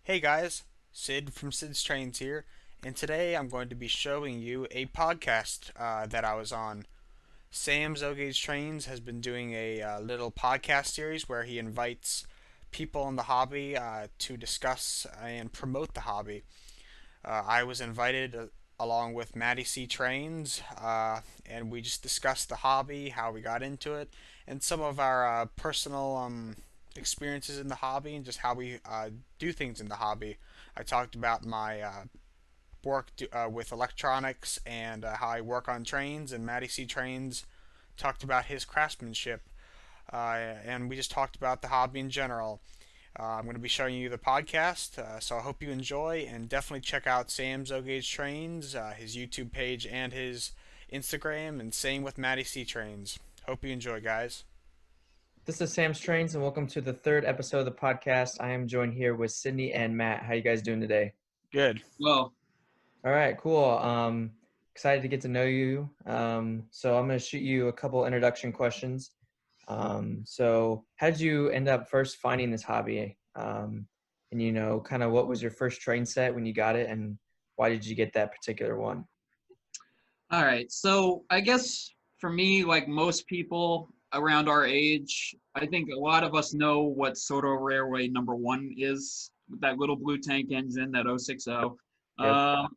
Hey guys, Sid from Sid's Trains here, and today I'm going to be showing you a podcast that I was on. Sam's Gauge Trains has been doing a little podcast series where he invites people in the hobby to discuss and promote the hobby. I was invited along with MattyC Trains, and we just discussed the hobby, how we got into it, and some of our personal experiences in the hobby, and just how we do things in the hobby. I talked about my with electronics and how I work on trains, and MattyC Trains talked about his craftsmanship, and we just talked about the hobby in general. I'm going to be showing you the podcast, so I hope you enjoy and definitely check out Sam's Gauge Trains, his YouTube page, and his Instagram, and same with Matty C Trains. Hope you enjoy, guys. This is Sam's Trains, and welcome to the third episode of the podcast. I am joined here with Sydney and Matt. How you guys doing today? Good. Well, All right, cool. Excited to get to know you. So I'm going to shoot you a couple introduction questions. How did you end up first finding this hobby? And kind of what was your first train set when you got it, and why did you get that particular one? all right. So I guess for me, like most people around our age, I think a lot of us know what Soto Railway number one is, with that little blue tank engine, that 060. Yep.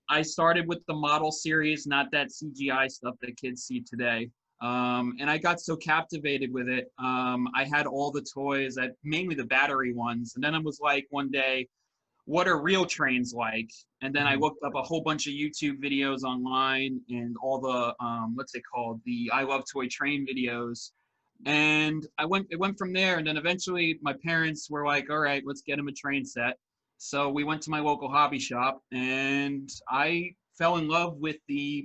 I started with the model series, not that CGI stuff that kids see today. And I got so captivated with it. I had all the toys, mainly the battery ones. And then I was like, one day, what are real trains like? And then I Mhm. looked up a whole bunch of YouTube videos online and all the what's it called, the I Love Toy Train videos. And it went from there. And then eventually my parents were like, all right, let's get him a train set. So we went to my local hobby shop and I fell in love with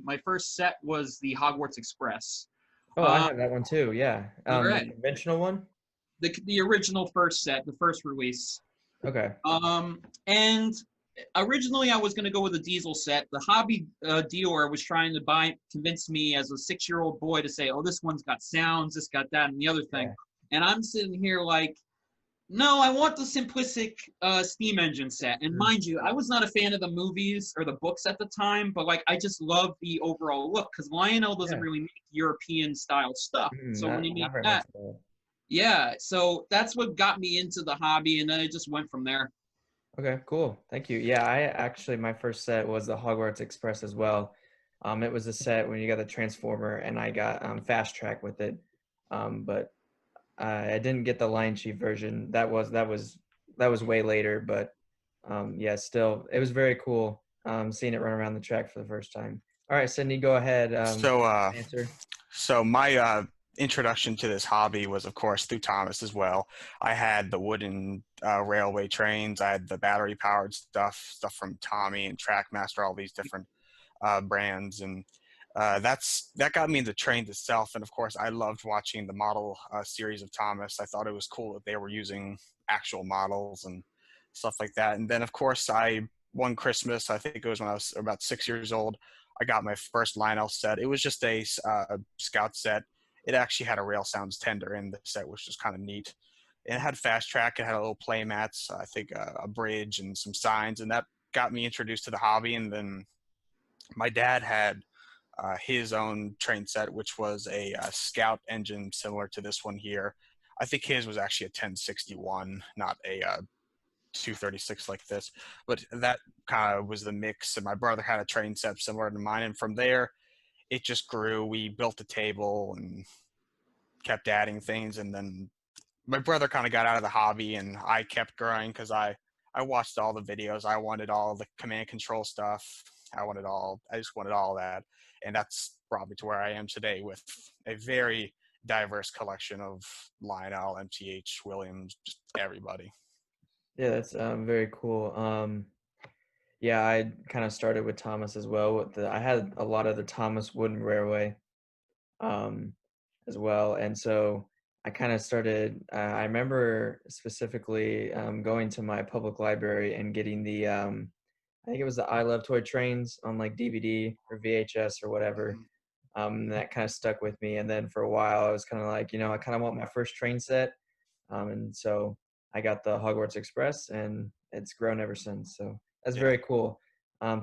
my first set was the Hogwarts Express. Oh, I Uh, have that one too. Yeah. all The right. conventional one. The original first set, the first release. Okay. And originally I was going to go with a diesel set. The hobby dealer was trying to convince me as a 6-year-old boy to say, oh, this one's got sounds, this got that, and the other thing. Yeah. And I'm sitting here like, no, I want the simplistic steam engine set. And Mhm. mind you, I was not a fan of the movies or the books at the time, but like I just love the overall look because Lionel doesn't Yeah. really make European style stuff. So when he Not made very much. that, yeah, so that's what got me into the hobby, and then it just went from there. Okay, cool. Thank you. Yeah, I actually my first set was the Hogwarts Express as well. It was a set when you got the Transformer, and I got Fast Track with it. But I didn't get the Lion Chief version. That was way later. But yeah, still, it was very cool seeing it run around the track for the first time. All right, Sydney, go ahead. So, uh, Answer. so my introduction to this hobby was, of course, through Thomas as well. I had the wooden railway trains. I had the battery powered stuff from Tommy and Trackmaster, all these different brands, and that got me into trains itself. And of course, I loved watching the model series of Thomas. I thought it was cool that they were using actual models and stuff like that. And then, of course, I one Christmas, I think it was when I was about 6 years old, I got my first Lionel set. It was just a Scout set. It actually had a rail sounds tender in the set, which was kind of neat. It had fast track. It had a little play mats, I think a bridge and some signs, and that got me introduced to the hobby. And then my dad had his own train set, which was a Scout engine similar to this one here. I think his was actually a 1061, not a 236 like this. But that kind of was the mix. And my brother had a train set similar to mine. And from there, it just grew. We built a table and kept adding things. And then my brother kind of got out of the hobby, and I kept growing because I watched all the videos. I wanted all the command control stuff. I just wanted all that. And that's brought me to where I am today with a very diverse collection of Lionel, MTH, Williams, just everybody. Yeah, that's very cool. Yeah, I kind of started with Thomas as well. I had a lot of the Thomas Wooden Railway um, as well, and so I kind of started. I remember specifically going to my public library and getting I think it was the I Love Toy Trains on like DVD or VHS or whatever. And that kind of stuck with me. And then for a while, I was kind of like, I kind of want my first train set, and so I got the Hogwarts Express, and it's grown ever since. So that's Yeah. very cool.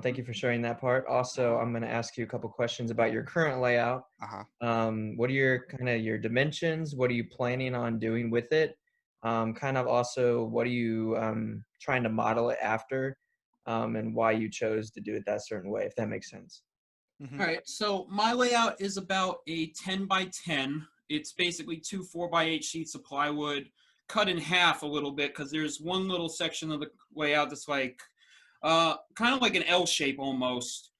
Thank you for sharing that part. Also, I'm going to ask you a couple questions about your current layout. Uh-huh. What are your kind of your dimensions? What are you planning on doing with it? Kind of also, what are you trying to model it after, and why you chose to do it that certain way, if that makes sense. Hmm. All right, so my layout is about a 10 by 10. It's basically two 4x8 sheets of plywood cut in half a little bit because there's one little section of the layout that's like kind of like an L shape almost.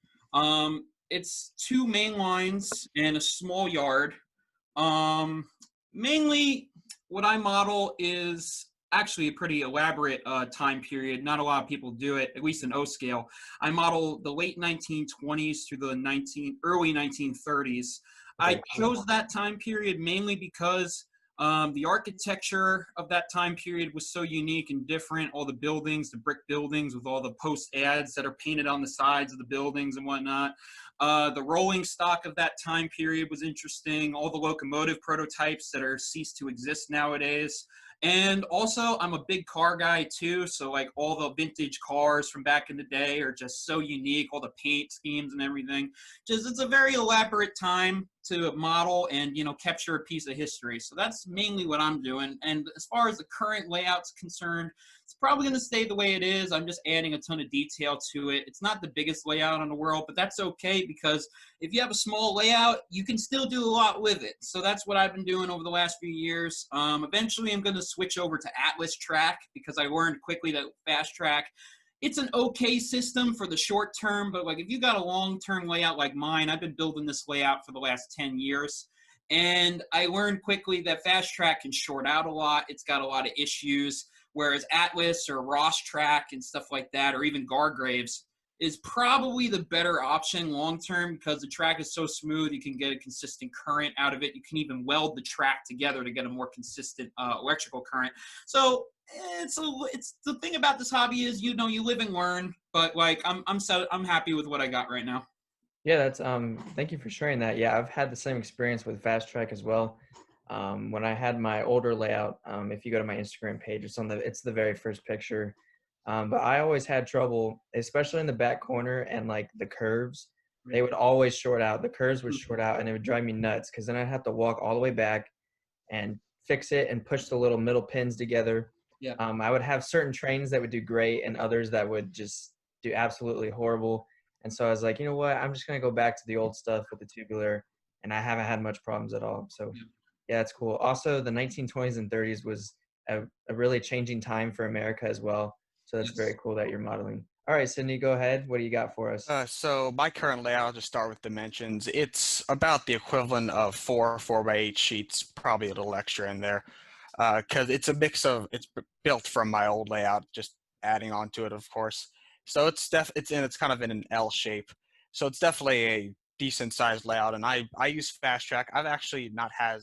It's two main lines and a small yard. Um, Mainly, what I model is actually a pretty elaborate time period. Not a lot of people do it, at least in O scale. I model the late 1920s through the early 1930s. I Very cool. chose that time period mainly because the architecture of that time period was so unique and different. All the buildings, the brick buildings with all the post ads that are painted on the sides of the buildings and whatnot. The rolling stock of that time period was interesting. All the locomotive prototypes that are ceased to exist nowadays. And also, I'm a big car guy too. So, like, all the vintage cars from back in the day are just so unique, all the paint schemes and everything. Just, it's a very elaborate time to model and, capture a piece of history. So, that's mainly what I'm doing. And as far as the current layout's concerned, it's probably going to stay the way it is. I'm just adding a ton of detail to it. It's not the biggest layout in the world, but that's okay because if you have a small layout, you can still do a lot with it. So that's what I've been doing over the last few years. Eventually, I'm going to switch over to Atlas Track because I learned quickly that Fast Track, it's an okay system for the short term, but like if you got a long-term layout like mine, I've been building this layout for the last 10 years. And I learned quickly that Fast Track can short out a lot. It's got a lot of issues. Whereas Atlas or Ross Track and stuff like that, or even Gargraves, is probably the better option long term because the track is so smooth. You can get a consistent current out of it. You can even weld the track together to get a more consistent electrical current. So it's the thing about this hobby is you live and learn. But like I'm happy with what I got right now. Yeah, that's thank you for sharing that. Yeah, I've had the same experience with Fast Track as well. When I had my older layout, if you go to my Instagram page, it's the very first picture. But I always had trouble, especially in the back corner and like the curves. They would always short out. The curves would short out, and it would drive me nuts because then I'd have to walk all the way back and fix it and push the little middle pins together. Yeah. I would have certain trains that would do great and others that would just do absolutely horrible. And so I was like, you know what? I'm just going to go back to the old stuff with the tubular. And I haven't had much problems at all. So, yeah, that's cool. Also, the 1920s and 30s was a really changing time for America as well. So that's Yes. very cool that you're modeling. All right, Sydney, go ahead. What do you got for us? So my current layout, I'll just start with dimensions. It's about the equivalent of four 4x8 sheets, probably a little extra in there, because it's a mix of it's built from my old layout, just adding on to it, of course. So it's kind of in an L shape. So it's definitely a decent sized layout, and I use Fast Track. I've actually not had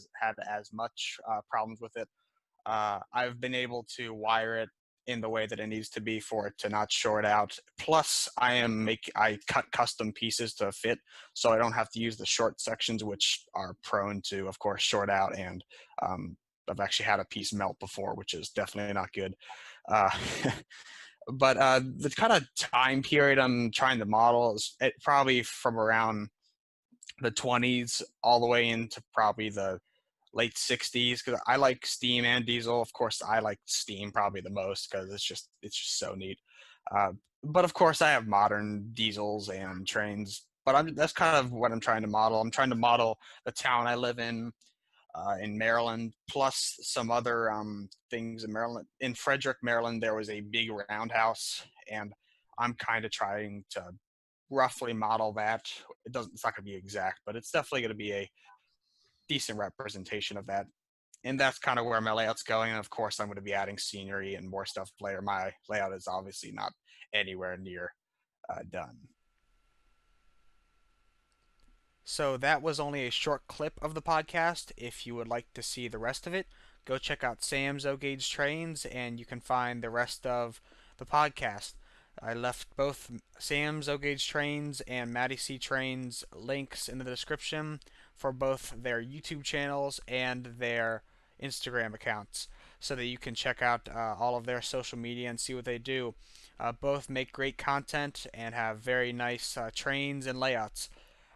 as much problems with it. I've been able to wire it in the way that it needs to be for it to not short out. Plus, I cut custom pieces to fit, so I don't have to use the short sections, which are prone to, of course, short out. And I've actually had a piece melt before, which is definitely not good. Uh, but the kind of time period I'm trying to model is probably from around the 20s all the way into probably the late 60s because I like steam and diesel. Of course, I like steam probably the most because it's just so neat. Uh, but of course, I have modern diesels and trains. But that's kind of what I'm trying to model. I'm trying to model the town I live in Maryland, plus some other things in Maryland. In Frederick, Maryland, there was a big roundhouse, and I'm kind of trying to roughly model that. It's not going to be exact, but it's definitely going to be a decent representation of that. And that's kind of where my layout's going. And of course, I'm going to be adding scenery and more stuff later. My layout is obviously not anywhere near done. So that was only a short clip of the podcast. If you would like to see the rest of it, go check out Sam's O-Gauge Trains, and you can find the rest of the podcast. I left both Sam's O-Gauge Trains and MattyC Trains links in the description for both their YouTube channels and their Instagram accounts. so that you can check out all of their social media and see what they do. Both make great content and have very nice trains and layouts.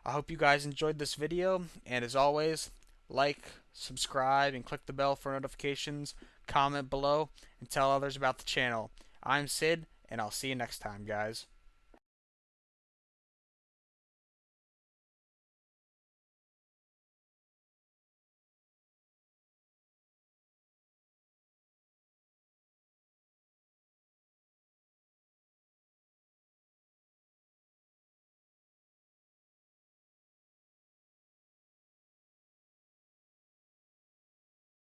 I hope you guys enjoyed this video, and as always, like, subscribe, and click the bell for notifications, comment below, and tell others about the channel. I'm Sid, and I'll see you next time, guys.